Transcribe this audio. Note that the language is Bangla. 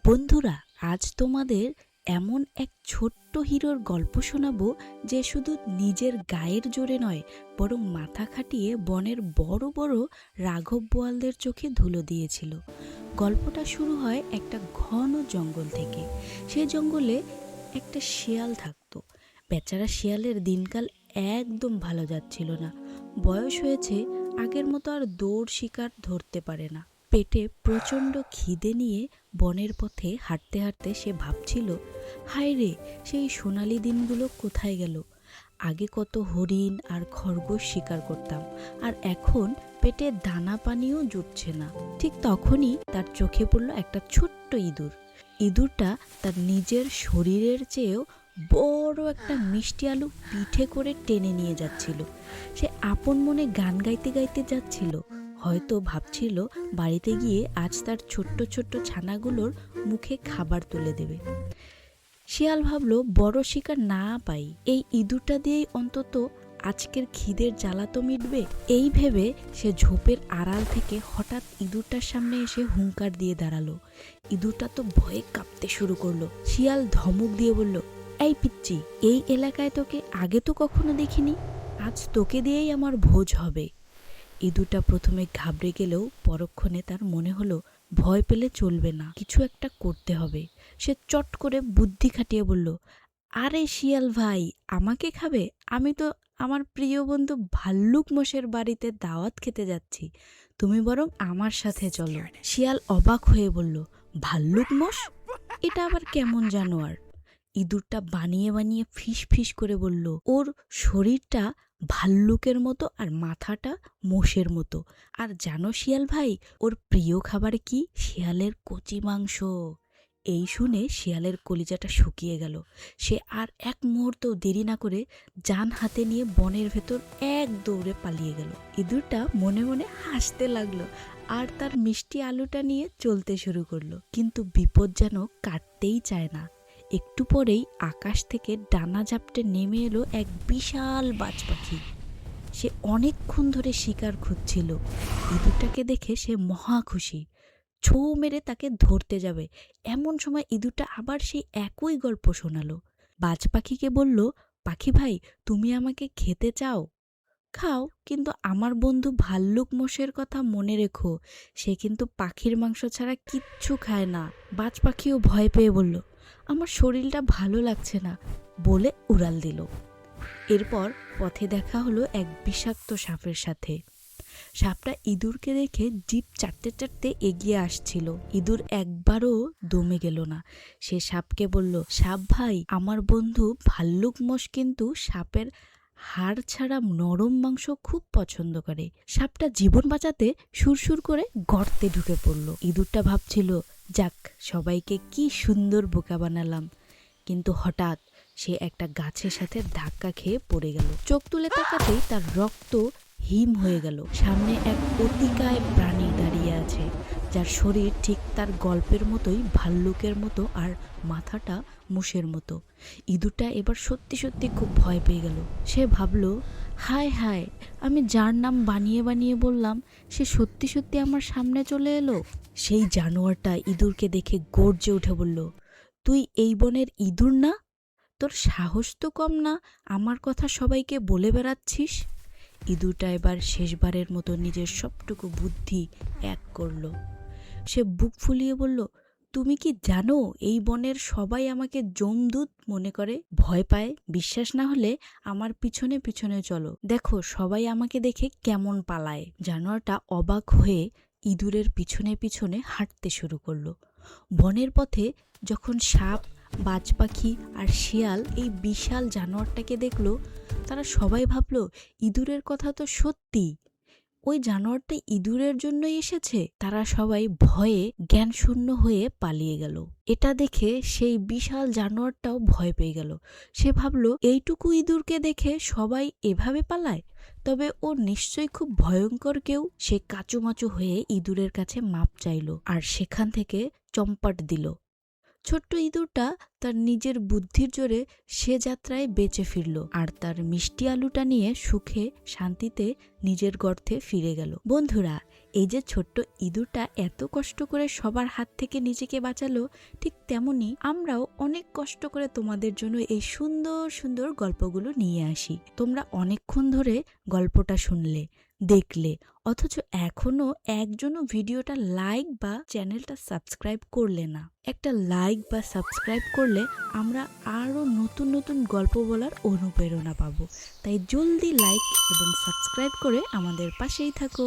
বন্ধুরা, আজ তোমাদের এমন এক ছোট্ট হিরোর গল্প শোনাবো যে শুধু নিজের গায়ের জোরে নয়, বরং মাথা খাটিয়ে বনের বড় বড় রাঘব বোয়ালদের চোখে ধুলো দিয়েছিল। গল্পটা শুরু হয় একটা ঘন জঙ্গল থেকে। সেই জঙ্গলে একটা শিয়াল থাকতো। বেচারা শিয়ালের দিনকাল একদম ভালো যাচ্ছিল না। বয়স হয়েছে, আগের মতো আর দৌড় শিকার ধরতে পারে না। পেটে প্রচণ্ড খিদে নিয়ে বনের পথে হাঁটতে হাঁটতে সে ভাবছিল, হায় রে, সেই সোনালি দিনগুলো কোথায় গেল। আগে কত হরিণ আর খরগোশ শিকার করতাম, আর এখন পেটে দানা পানিও জুটছে না। ঠিক তখনই তার চোখে পড়ল একটা ছোট্ট ইঁদুর। ইঁদুরটা তার নিজের শরীরের চেয়েও বড় একটা মিষ্টি আলু পিঠে করে টেনে নিয়ে যাচ্ছিল। সে আপন মনে গান গাইতে গাইতে যাচ্ছিল, হয়তো ভাবছিল বাড়িতে গিয়ে আজ তার ছোট্ট ছোট্ট ছানাগুলোর মুখে খাবার তুলে দেবে। শিয়াল ভাবলো, বড় শিকার না পাই, এই ইঁদুরটা দিয়েই অন্তত আজকের খিদের জ্বালা তো মিটবে। এই ভেবে সে ঝোপের আড়াল থেকে হঠাৎ ইঁদুরটার সামনে এসে হুঙ্কার দিয়ে দাঁড়ালো। ইঁদুরটা তো ভয়ে কাঁপতে শুরু করলো। শিয়াল ধমক দিয়ে বলল, এই পিচ্চি, এই এলাকায় তোকে আগে তো কখনো দেখিনি, আজ তোকে দিয়েই আমার ভোজ হবে। ইঁদুরটা প্রথমে ঘাবড়ে গেলেও পরক্ষণে তার মনে হলো ভয় পেলে চলবে না, কিছু একটা করতে হবে। সে চট করে বুদ্ধি খাটিয়ে বলল, আরে শিয়াল ভাই, আমাকে খাবে? আমি তো আমার প্রিয় বন্ধু ভাল্লুক মোষের বাড়িতে দাওয়াত খেতে যাচ্ছি, তুমি বরং আমার সাথে চলো। শিয়াল অবাক হয়ে বলল, ভাল্লুক মোষ? এটা আবার কেমন জানোয়ার? ইঁদুরটা বানিয়ে বানিয়ে ফিস ফিস করে বলল, ওর শরীরটা ভাল্লুকের মতো আর মাথাটা মোষের মতো। আর জানো শিয়াল ভাই, ওর প্রিয় খাবার কি? শিয়ালের কচি মাংস। এই শুনে শিয়ালের কলিজাটা শুকিয়ে গেল। সে আর এক মুহূর্ত দেরি না করে জান হাতে নিয়ে বনের ভেতর এক দৌড়ে পালিয়ে গেল। ইঁদুরটা মনে মনে হাসতে লাগলো আর তার মিষ্টি আলুটা নিয়ে চলতে শুরু করলো। কিন্তু বিপদ যেন কাটতেই চায় না। একটু পরেই আকাশ থেকে ডানা ঝাপটে নেমে এলো এক বিশাল বাজ পাখি। সে অনেকক্ষণ ধরে শিকার খুঁজছিল। ইঁদুরটাকে দেখে সে মহা খুশি, ছোঁ মেরে তাকে ধরতে যাবে। এমন সময় ইঁদুরটা আবার সেই একই গল্প শোনালো। বাজ পাখিকে বলল, পাখি ভাই, তুমি আমাকে খেতে চাও? খাও, কিন্তু আমার বন্ধু ভাল্লুক মোষের কথা মনে রেখো, সে কিন্তু পাখির মাংস ছাড়া কিচ্ছু খায় না। বাজ পাখিও ভয় পেয়ে বলল, আমার শরীরটা ভালো লাগছে না, বলে উড়াল দিল। এরপর পথে দেখা হলো এক বিষাক্ত সাপের সাথে। সাপটা ইঁদুরকে দেখে জিভ চাটতে চাটতে এগিয়ে আসছিল। ইঁদুর একবারও দমে গেল না। সে সাপকে বলল, সাপ ভাই, আমার বন্ধু ভাল্লুক মোষ কিন্তু সাপের হাড় ছাড়া নরম মাংস খুব পছন্দ করে। সাপটা জীবন বাঁচাতে সুরসুর করে গর্তে ঢুকে পড়ল। ইঁদুরটা ভাবছিল, যাক, সবাইকে কি সুন্দর বোকা বানালাম। কিন্তু হঠাৎ সে একটা গাছের সাথে ধাক্কা খেয়ে পড়ে গেল। চোখ তুলে তাকাতেই তার রক্ত হিম হয়ে গেল। সামনে এক অতিকায় প্রাণী দাঁড়িয়ে আছে, যার শরীর ঠিক তার গল্পের মতোই ভাল্লুকের মতো আর মাথাটা মুষের মতো। ইঁদুরটা এবার সত্যি সত্যি খুব ভয় পেয়ে গেল। সে ভাবল, হায় হায়, আমি যার নাম বানিয়ে বানিয়ে বললাম, সে সত্যি সত্যি আমার সামনে চলে এলো। সেই জানোয়ারটা ইঁদুরকে দেখে গর্জে উঠে বলল, তুই এই বনের ইঁদুর না? তোর সাহস তো কম না, আমার কথা সবাইকে বলে বেড়াচ্ছিস। ইঁদুরটা এবার শেষবারের মতো নিজের সবটুকু বুদ্ধি এক করলো। সে বুক ফুলিয়ে বলল, তুমি কি জানো, এই বনের সবাই আমাকে যমদূত মনে করে, ভয় পায়। বিশ্বাস না হলে আমার পিছনে পিছনে চলো, দেখো সবাই আমাকে দেখে কেমন পালায়। জানোয়ারটা অবাক হয়ে ইঁদুরের পিছনে পিছনে হাঁটতে শুরু করলো। বনের পথে যখন সাপ, বাজ পাখি আর শিয়াল এই বিশাল জানোয়ারটাকে দেখলো, তারা সবাই ভাবলো, ইঁদুরের কথা তো সত্যি, ওই জানোয়ারটা ইঁদুরের জন্যই এসেছে। তারা সবাই ভয়ে জ্ঞানশূন্য হয়ে পালিয়ে গেল। এটা দেখে সেই বিশাল জানোয়ারটাও ভয় পেয়ে গেল। সে ভাবলো, এইটুকু ইঁদুরকে দেখে সবাই এভাবে পালায়, তবে ও নিশ্চয়ই খুব ভয়ঙ্কর কেউ। সে কাচুমাচু হয়ে ইঁদুরের কাছে মাপ চাইল আর সেখান থেকে চম্পাট দিল। ছোট্ট ইঁদুরটা তার নিজের বুদ্ধির জোরে সে যাত্রায় বেঁচে ফিরল আর তার মিষ্টি আলুটা নিয়ে সুখে শান্তিতে নিজের গর্তে ফিরে গেল। বন্ধুরা, এই যে ছোট্ট ইঁদুরটা এত কষ্ট করে সবার হাত থেকে নিজেকে বাঁচালো, ঠিক তেমনি আমরাও অনেক কষ্ট করে তোমাদের জন্য এই সুন্দর সুন্দর গল্পগুলো নিয়ে আসি। তোমরা অনেকক্ষণ ধরে গল্পটা শুনলে, দেখলে, অথচ এখনো একজনও ভিডিওটা লাইক বা চ্যানেলটা সাবস্ক্রাইব করলে না। একটা লাইক বা সাবস্ক্রাইব করলে আমরা আরও নতুন নতুন গল্প বলার অনুপ্রেরণা পাবো। তাই জলদি লাইক এবং সাবস্ক্রাইব করে আমাদের পাশেই থাকো।